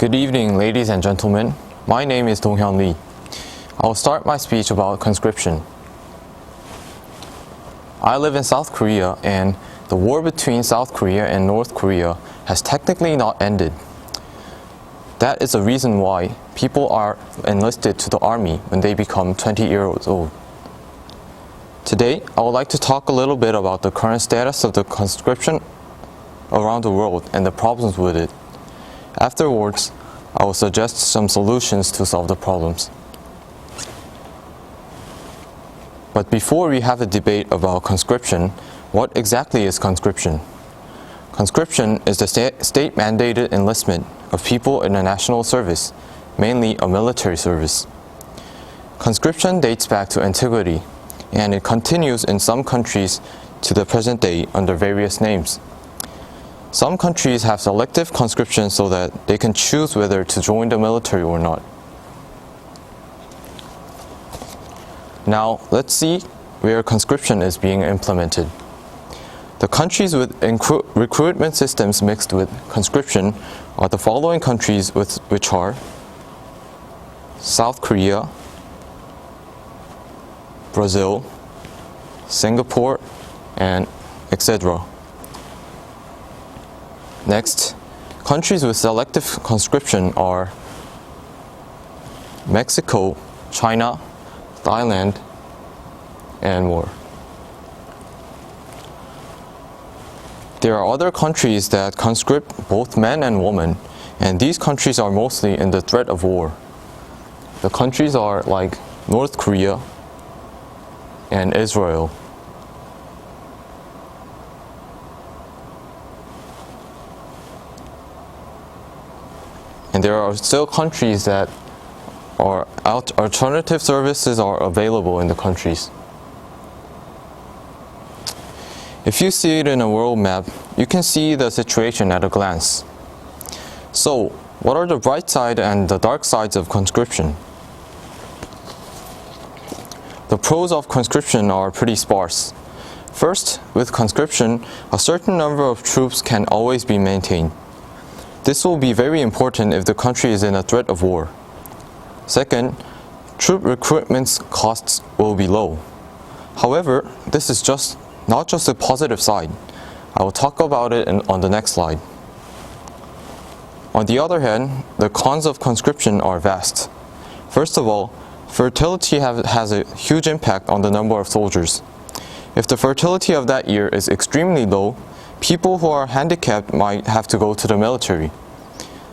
Good evening, ladies and gentlemen. My name is Donghyun Lee. I will start my speech about conscription. I live in South Korea, and the war between South Korea and North Korea has technically not ended. That is the reason why people are enlisted to the army when they become 20 years old. Today, I would like to talk a little bit about the current status of the conscription around the world and the problems with it. Afterwards, I will suggest some solutions to solve the problems. But before we have a debate about conscription, what exactly is conscription? Conscription is the state-mandated enlistment of people in a national service, mainly a military service. Conscription dates back to antiquity, and it continues in some countries to the present day under various names. Some countries have selective conscription so that they can choose whether to join the military or not. Now, let's see where conscription is being implemented. The countries with recruitment systems mixed with conscription are the following countries, which are South Korea, Brazil, Singapore, and etc. Next, countries with selective conscription are Mexico, China, Thailand, and more. There are other countries that conscript both men and women, and these countries are mostly in the threat of war. The countries are like North Korea and Israel. And there are still countries that alternative services are available in the countries. If you see it in a world map, you can see the situation at a glance. So, what are the bright side and the dark sides of conscription? The pros of conscription are pretty sparse. First, with conscription, a certain number of troops can always be maintained. This will be very important if the country is in a threat of war. Second, troop recruitment costs will be low. However, this is not just a positive side. I will talk about it on the next slide. On the other hand, the cons of conscription are vast. First of all, fertility has a huge impact on the number of soldiers. If the fertility of that year is extremely low, people who are handicapped might have to go to the military.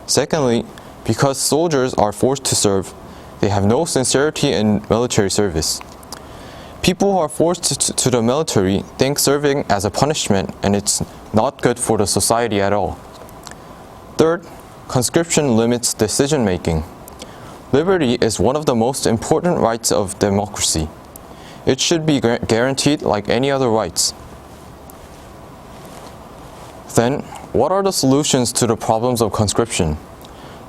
Secondly, because soldiers are forced to serve, they have no sincerity in military service. People who are forced to the military think serving as a punishment, and it's not good for the society at all. Third, conscription limits decision making. Liberty is one of the most important rights of democracy. It should be guaranteed like any other rights. Then, what are the solutions to the problems of conscription?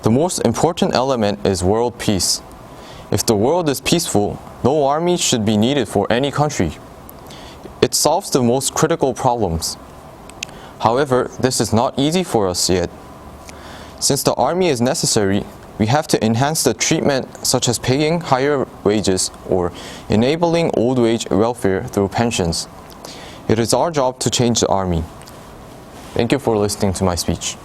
The most important element is world peace. If the world is peaceful, no army should be needed for any country. It solves the most critical problems. However, this is not easy for us yet. Since the army is necessary, we have to enhance the treatment, such as paying higher wages or enabling old age welfare through pensions. It is our job to change the army. Thank you for listening to my speech.